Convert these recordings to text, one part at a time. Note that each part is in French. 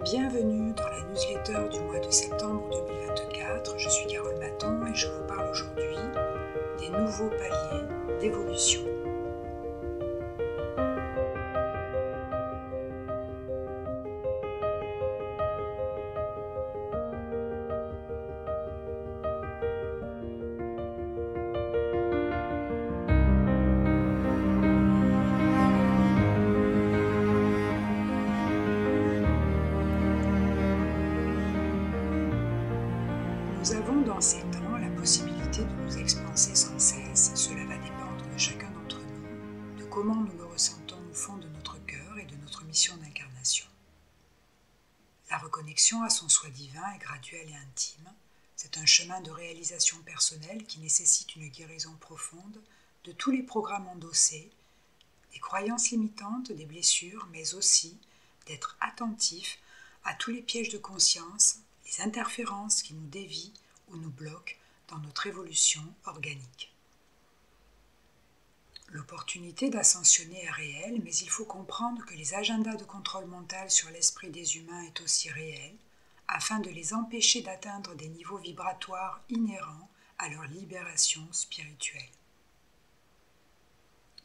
Bienvenue dans la newsletter du mois de septembre 2024. Je suis Carole Maton et je vous parle aujourd'hui des nouveaux paliers d'évolution. Nous avons dans ces temps la possibilité de nous expanser sans cesse. Cela va dépendre de chacun d'entre nous, de comment nous le ressentons au fond de notre cœur et de notre mission d'incarnation. La reconnexion à son soi divin est graduelle et intime. C'est un chemin de réalisation personnelle qui nécessite une guérison profonde de tous les programmes endossés, des croyances limitantes, des blessures, mais aussi d'être attentif à tous les pièges de conscience, les interférences qui nous dévient ou nous bloquent dans notre évolution organique. L'opportunité d'ascensionner est réelle, mais il faut comprendre que les agendas de contrôle mental sur l'esprit des humains est aussi réel, afin de les empêcher d'atteindre des niveaux vibratoires inhérents à leur libération spirituelle.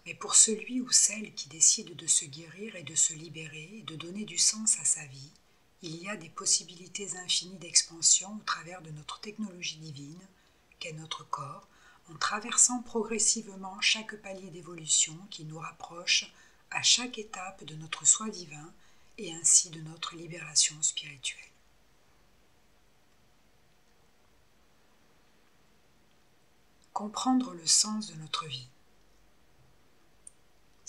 Mais pour celui ou celle qui décide de se guérir et de se libérer et de donner du sens à sa vie, il y a des possibilités infinies d'expansion au travers de notre technologie divine, qu'est notre corps, en traversant progressivement chaque palier d'évolution qui nous rapproche à chaque étape de notre soi divin et ainsi de notre libération spirituelle. Comprendre le sens de notre vie.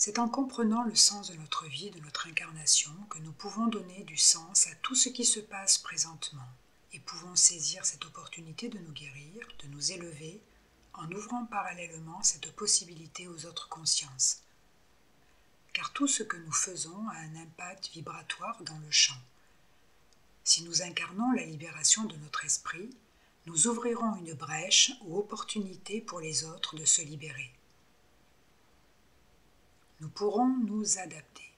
C'est en comprenant le sens de notre vie, de notre incarnation, que nous pouvons donner du sens à tout ce qui se passe présentement et pouvons saisir cette opportunité de nous guérir, de nous élever, en ouvrant parallèlement cette possibilité aux autres consciences. Car tout ce que nous faisons a un impact vibratoire dans le champ. Si nous incarnons la libération de notre esprit, nous ouvrirons une brèche ou opportunité pour les autres de se libérer. Nous pourrons nous adapter.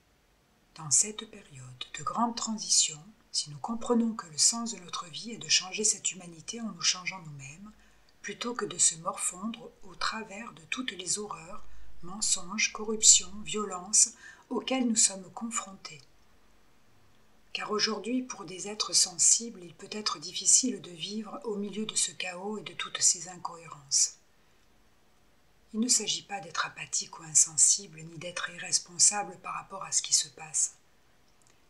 Dans cette période de grande transition, si nous comprenons que le sens de notre vie est de changer cette humanité en nous changeant nous-mêmes, plutôt que de se morfondre au travers de toutes les horreurs, mensonges, corruptions, violences auxquelles nous sommes confrontés. Car aujourd'hui, pour des êtres sensibles, il peut être difficile de vivre au milieu de ce chaos et de toutes ces incohérences. Il ne s'agit pas d'être apathique ou insensible, ni d'être irresponsable par rapport à ce qui se passe.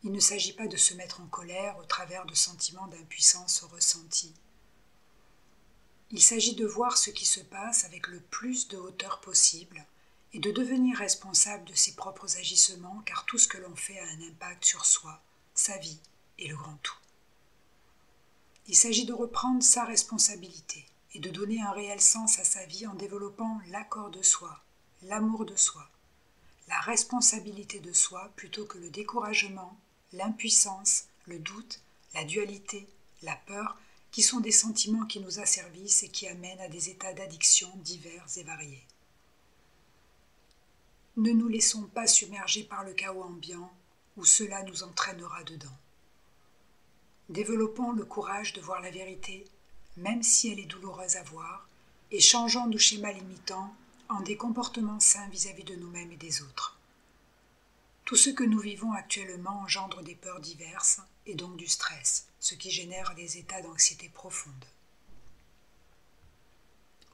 Il ne s'agit pas de se mettre en colère au travers de sentiments d'impuissance ressentis. Il s'agit de voir ce qui se passe avec le plus de hauteur possible et de devenir responsable de ses propres agissements, car tout ce que l'on fait a un impact sur soi, sa vie et le grand tout. Il s'agit de reprendre sa responsabilité et de donner un réel sens à sa vie en développant l'accord de soi, l'amour de soi, la responsabilité de soi plutôt que le découragement, l'impuissance, le doute, la dualité, la peur, qui sont des sentiments qui nous asservissent et qui amènent à des états d'addiction divers et variés. Ne nous laissons pas submerger par le chaos ambiant où cela nous entraînera dedans. Développons le courage de voir la vérité, même si elle est douloureuse à voir, et changeons nos schémas limitants en des comportements sains vis-à-vis de nous-mêmes et des autres. Tout ce que nous vivons actuellement engendre des peurs diverses et donc du stress, ce qui génère des états d'anxiété profonde.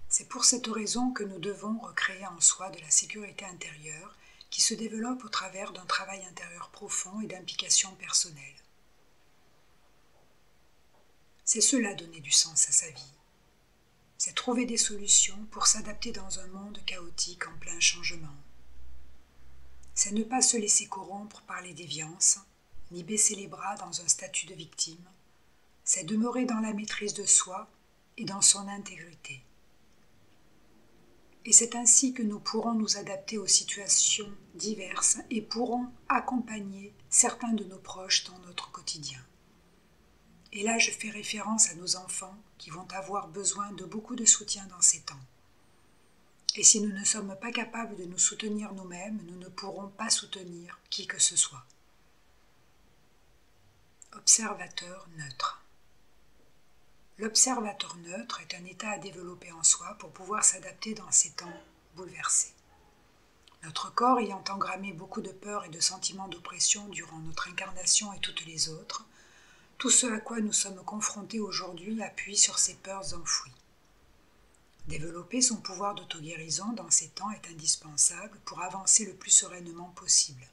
C'est pour cette raison que nous devons recréer en soi de la sécurité intérieure qui se développe au travers d'un travail intérieur profond et d'implication personnelle. C'est cela donner du sens à sa vie. C'est trouver des solutions pour s'adapter dans un monde chaotique en plein changement. C'est ne pas se laisser corrompre par les déviances, ni baisser les bras dans un statut de victime. C'est demeurer dans la maîtrise de soi et dans son intégrité. Et c'est ainsi que nous pourrons nous adapter aux situations diverses et pourrons accompagner certains de nos proches dans notre quotidien. Et là, je fais référence à nos enfants qui vont avoir besoin de beaucoup de soutien dans ces temps. Et si nous ne sommes pas capables de nous soutenir nous-mêmes, nous ne pourrons pas soutenir qui que ce soit. l'observateur neutre. L'observateur neutre est un état à développer en soi pour pouvoir s'adapter dans ces temps bouleversés. Notre corps ayant engrammé beaucoup de peurs et de sentiments d'oppression durant notre incarnation et toutes les autres, tout ce à quoi nous sommes confrontés aujourd'hui appuie sur ces peurs enfouies. Développer son pouvoir d'auto-guérison dans ces temps est indispensable pour avancer le plus sereinement possible.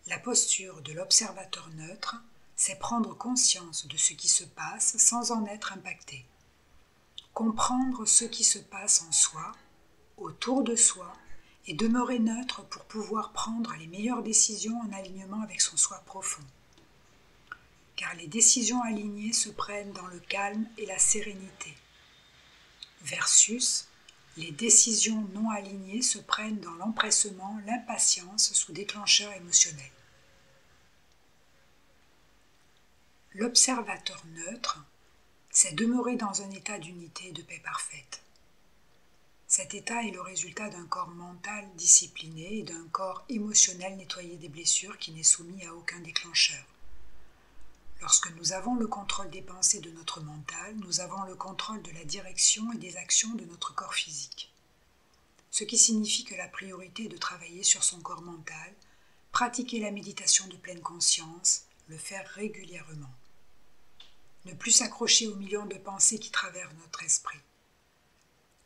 La posture de l'observateur neutre, c'est prendre conscience de ce qui se passe sans en être impacté. Comprendre ce qui se passe en soi, autour de soi, et demeurer neutre pour pouvoir prendre les meilleures décisions en alignement avec son soi profond. Car les décisions alignées se prennent dans le calme et la sérénité, versus les décisions non alignées se prennent dans l'empressement, l'impatience sous déclencheur émotionnel. L'observateur neutre, c'est demeurer dans un état d'unité et de paix parfaite. Cet état est le résultat d'un corps mental discipliné et d'un corps émotionnel nettoyé des blessures qui n'est soumis à aucun déclencheur. Lorsque nous avons le contrôle des pensées de notre mental, nous avons le contrôle de la direction et des actions de notre corps physique. Ce qui signifie que la priorité est de travailler sur son corps mental, pratiquer la méditation de pleine conscience, le faire régulièrement. Ne plus s'accrocher aux millions de pensées qui traversent notre esprit.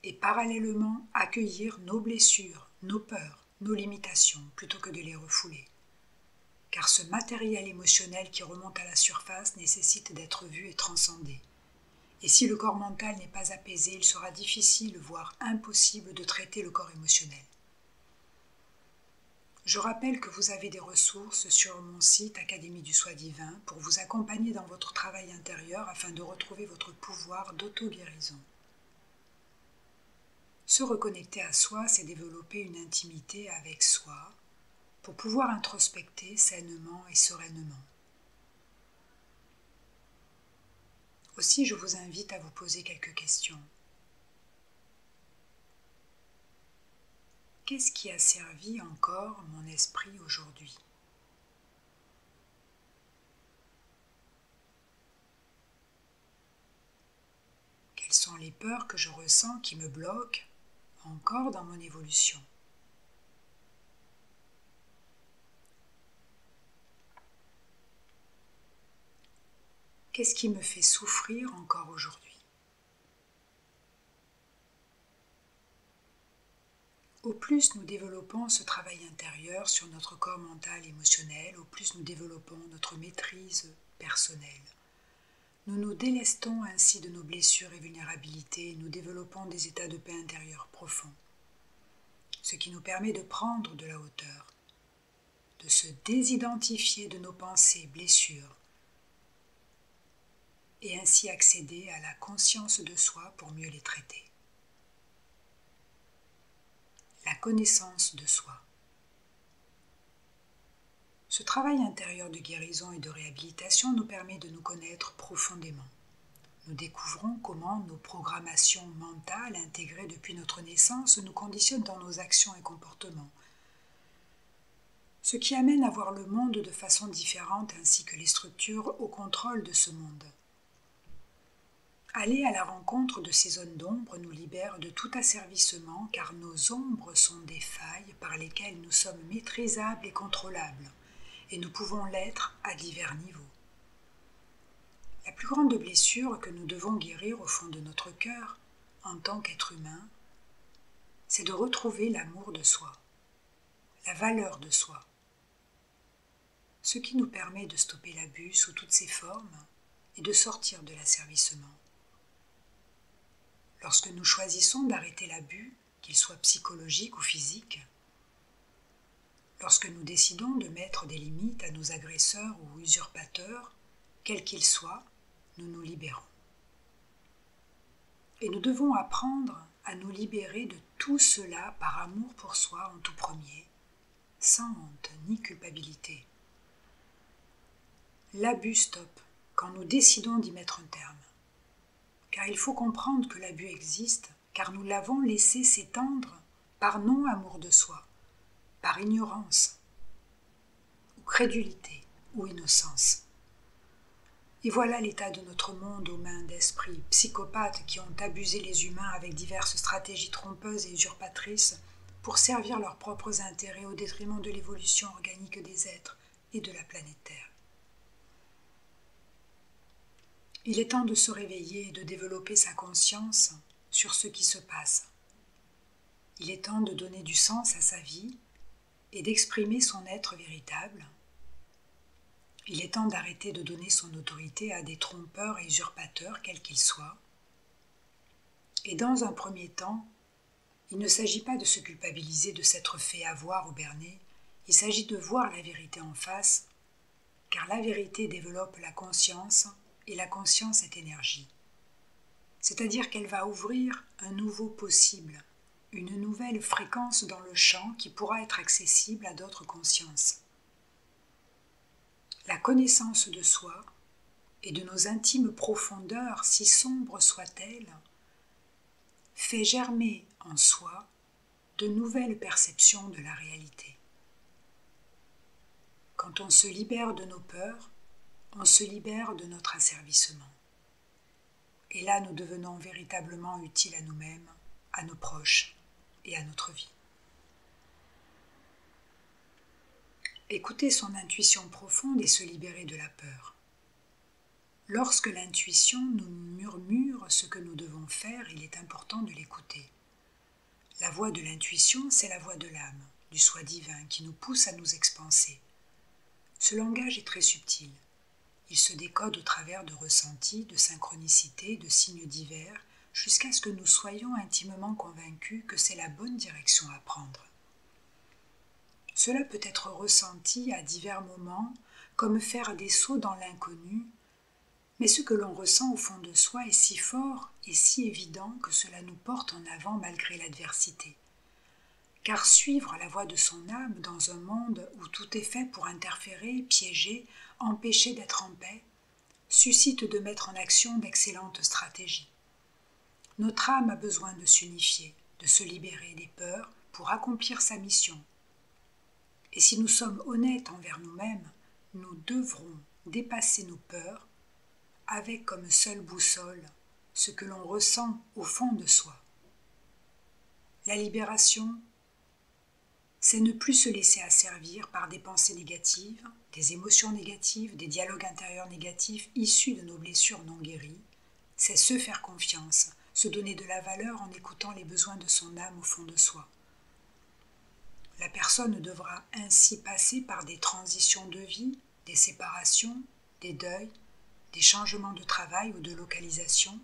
Et parallèlement accueillir nos blessures, nos peurs, nos limitations, plutôt que de les refouler. Car ce matériel émotionnel qui remonte à la surface nécessite d'être vu et transcendé. Et si le corps mental n'est pas apaisé, il sera difficile, voire impossible, de traiter le corps émotionnel. Je rappelle que vous avez des ressources sur mon site Académie du Soi Divin pour vous accompagner dans votre travail intérieur afin de retrouver votre pouvoir d'auto-guérison. Se reconnecter à soi, c'est développer une intimité avec soi pour pouvoir introspecter sainement et sereinement. Aussi, je vous invite à vous poser quelques questions. Qu'est-ce qui a servi encore mon esprit aujourd'hui ? Quelles sont les peurs que je ressens qui me bloquent encore dans mon évolution ? Qu'est-ce qui me fait souffrir encore aujourd'hui ? Au plus nous développons ce travail intérieur sur notre corps mental et émotionnel, au plus nous développons notre maîtrise personnelle. Nous nous délestons ainsi de nos blessures et vulnérabilités et nous développons des états de paix intérieure profonds, ce qui nous permet de prendre de la hauteur, de se désidentifier de nos pensées, blessures, et ainsi accéder à la conscience de soi pour mieux les traiter. La connaissance de soi. Ce travail intérieur de guérison et de réhabilitation nous permet de nous connaître profondément. Nous découvrons comment nos programmations mentales intégrées depuis notre naissance nous conditionnent dans nos actions et comportements, ce qui amène à voir le monde de façon différente ainsi que les structures au contrôle de ce monde. Aller à la rencontre de ces zones d'ombre nous libère de tout asservissement car nos ombres sont des failles par lesquelles nous sommes maîtrisables et contrôlables et nous pouvons l'être à divers niveaux. La plus grande blessure que nous devons guérir au fond de notre cœur en tant qu'être humain, c'est de retrouver l'amour de soi, la valeur de soi, ce qui nous permet de stopper l'abus sous toutes ses formes et de sortir de l'asservissement. Lorsque nous choisissons d'arrêter l'abus, qu'il soit psychologique ou physique, lorsque nous décidons de mettre des limites à nos agresseurs ou usurpateurs, quels qu'ils soient, nous nous libérons. Et nous devons apprendre à nous libérer de tout cela par amour pour soi en tout premier, sans honte ni culpabilité. L'abus stoppe quand nous décidons d'y mettre un terme. Car il faut comprendre que l'abus existe, car nous l'avons laissé s'étendre par non-amour de soi, par ignorance, ou crédulité, ou innocence. Et voilà l'état de notre monde aux mains d'esprits psychopathes qui ont abusé les humains avec diverses stratégies trompeuses et usurpatrices pour servir leurs propres intérêts au détriment de l'évolution organique des êtres et de la planète Terre. Il est temps de se réveiller et de développer sa conscience sur ce qui se passe. Il est temps de donner du sens à sa vie et d'exprimer son être véritable. Il est temps d'arrêter de donner son autorité à des trompeurs et usurpateurs, quels qu'ils soient. Et dans un premier temps, il ne s'agit pas de se culpabiliser de s'être fait avoir ou berner, il s'agit de voir la vérité en face, car la vérité développe la conscience et la conscience est énergie. C'est-à-dire qu'elle va ouvrir un nouveau possible, une nouvelle fréquence dans le champ qui pourra être accessible à d'autres consciences. La connaissance de soi et de nos intimes profondeurs, si sombres soient-elles, fait germer en soi de nouvelles perceptions de la réalité. Quand on se libère de nos peurs, on se libère de notre asservissement. Et là, nous devenons véritablement utiles à nous-mêmes, à nos proches et à notre vie. Écouter son intuition profonde et se libérer de la peur. Lorsque l'intuition nous murmure ce que nous devons faire, il est important de l'écouter. La voix de l'intuition, c'est la voix de l'âme, du soi divin, qui nous pousse à nous expanser. Ce langage est très subtil. Il se décode au travers de ressentis, de synchronicités, de signes divers, jusqu'à ce que nous soyons intimement convaincus que c'est la bonne direction à prendre. Cela peut être ressenti à divers moments, comme faire des sauts dans l'inconnu, mais ce que l'on ressent au fond de soi est si fort et si évident que cela nous porte en avant malgré l'adversité. Car suivre la voie de son âme dans un monde où tout est fait pour interférer, piéger, empêcher d'être en paix, suscite de mettre en action d'excellentes stratégies. Notre âme a besoin de s'unifier, de se libérer des peurs pour accomplir sa mission. Et si nous sommes honnêtes envers nous-mêmes, nous devrons dépasser nos peurs avec comme seule boussole ce que l'on ressent au fond de soi. La libération, c'est ne plus se laisser asservir par des pensées négatives, des émotions négatives, des dialogues intérieurs négatifs issus de nos blessures non guéries. C'est se faire confiance, se donner de la valeur en écoutant les besoins de son âme au fond de soi. La personne devra ainsi passer par des transitions de vie, des séparations, des deuils, des changements de travail ou de localisation.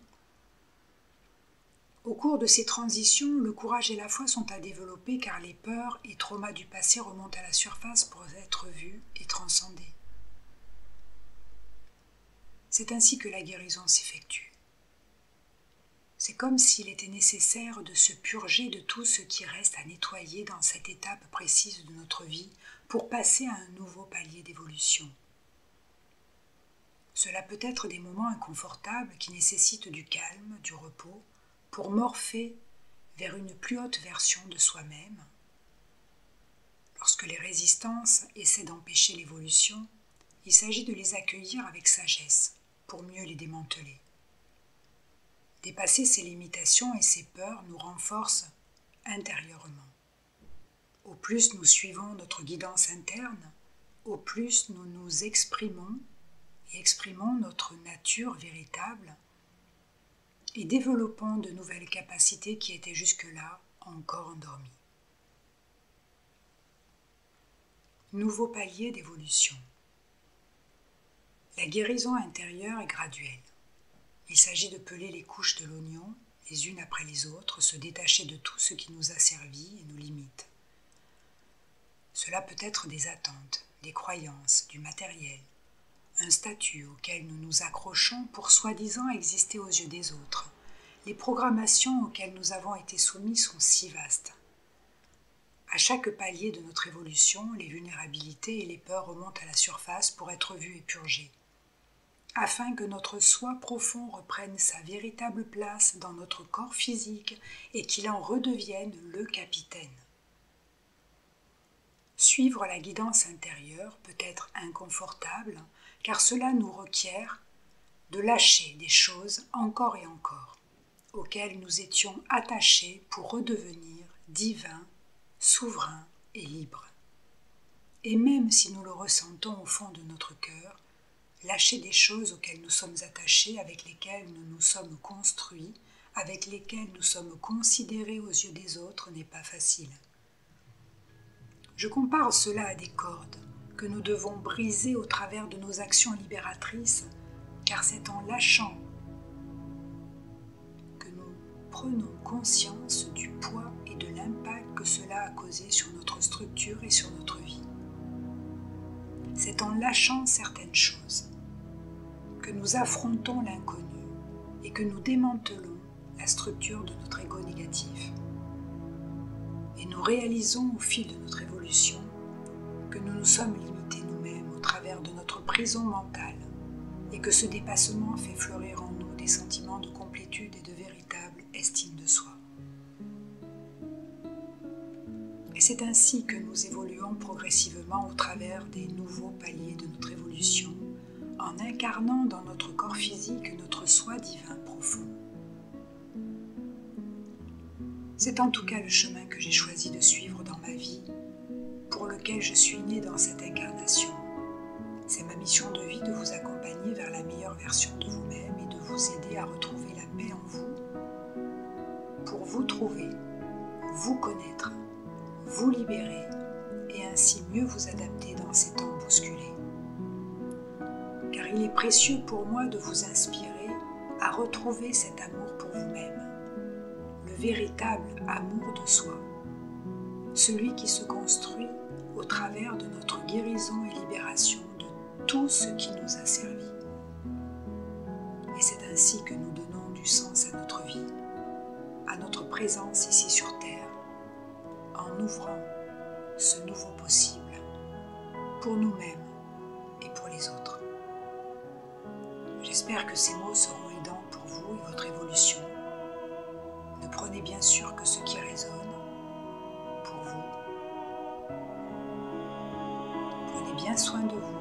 Au cours de ces transitions, le courage et la foi sont à développer car les peurs et traumas du passé remontent à la surface pour être vus et transcendés. C'est ainsi que la guérison s'effectue. C'est comme s'il était nécessaire de se purger de tout ce qui reste à nettoyer dans cette étape précise de notre vie pour passer à un nouveau palier d'évolution. Cela peut être des moments inconfortables qui nécessitent du calme, du repos, pour morpher vers une plus haute version de soi-même. Lorsque les résistances essaient d'empêcher l'évolution, il s'agit de les accueillir avec sagesse pour mieux les démanteler. Dépasser ces limitations et ces peurs nous renforce intérieurement. Au plus nous suivons notre guidance interne, au plus nous nous exprimons et exprimons notre nature véritable et développons de nouvelles capacités qui étaient jusque-là encore endormies. Nouveau palier d'évolution. La guérison intérieure est graduelle. Il s'agit de peler les couches de l'oignon, les unes après les autres, se détacher de tout ce qui nous a servi et nous limite. Cela peut être des attentes, des croyances, du matériel, un statut auquel nous nous accrochons pour soi-disant exister aux yeux des autres. Les programmations auxquelles nous avons été soumis sont si vastes. À chaque palier de notre évolution, les vulnérabilités et les peurs remontent à la surface pour être vues et purgées, afin que notre soi profond reprenne sa véritable place dans notre corps physique et qu'il en redevienne le capitaine. Suivre la guidance intérieure peut être inconfortable, car cela nous requiert de lâcher des choses encore et encore, auxquelles nous étions attachés pour redevenir divins, souverains et libres. Et même si nous le ressentons au fond de notre cœur, lâcher des choses auxquelles nous sommes attachés, avec lesquelles nous nous sommes construits, avec lesquelles nous sommes considérés aux yeux des autres n'est pas facile. Je compare cela à des cordes que nous devons briser au travers de nos actions libératrices, car c'est en lâchant que nous prenons conscience du poids et de l'impact que cela a causé sur notre structure et sur notre vie. C'est en lâchant certaines choses que nous affrontons l'inconnu et que nous démantelons la structure de notre ego négatif. Et nous réalisons au fil de notre évolution que nous nous sommes limités nous-mêmes au travers de notre prison mentale et que ce dépassement fait fleurir en nous des sentiments de complétude et de véritable estime de soi. Et c'est ainsi que nous évoluons progressivement au travers des nouveaux paliers de notre évolution, en incarnant dans notre corps physique notre soi divin profond. C'est en tout cas le chemin que j'ai choisi de suivre dans ma vie, pour lequel je suis né dans cette incarnation. C'est ma mission de vie de vous accompagner vers la meilleure version de vous-même et de vous aider à retrouver la paix en vous, pour vous trouver, vous connaître, vous libérer et ainsi mieux vous adapter dans ces temps bousculés. Car il est précieux pour moi de vous inspirer à retrouver cet amour pour vous-même, le véritable amour de soi, celui qui se construit au travers de notre guérison et libération de tout ce qui nous a servi. Et c'est ainsi que nous donnons du sens à notre vie, à notre présence ici sur Terre, en ouvrant ce nouveau possible pour nous-mêmes et pour les autres. J'espère que ces mots seront aidants pour vous et votre évolution. Ne prenez bien sûr que ce qui résonne pour vous. Prenez bien soin de vous.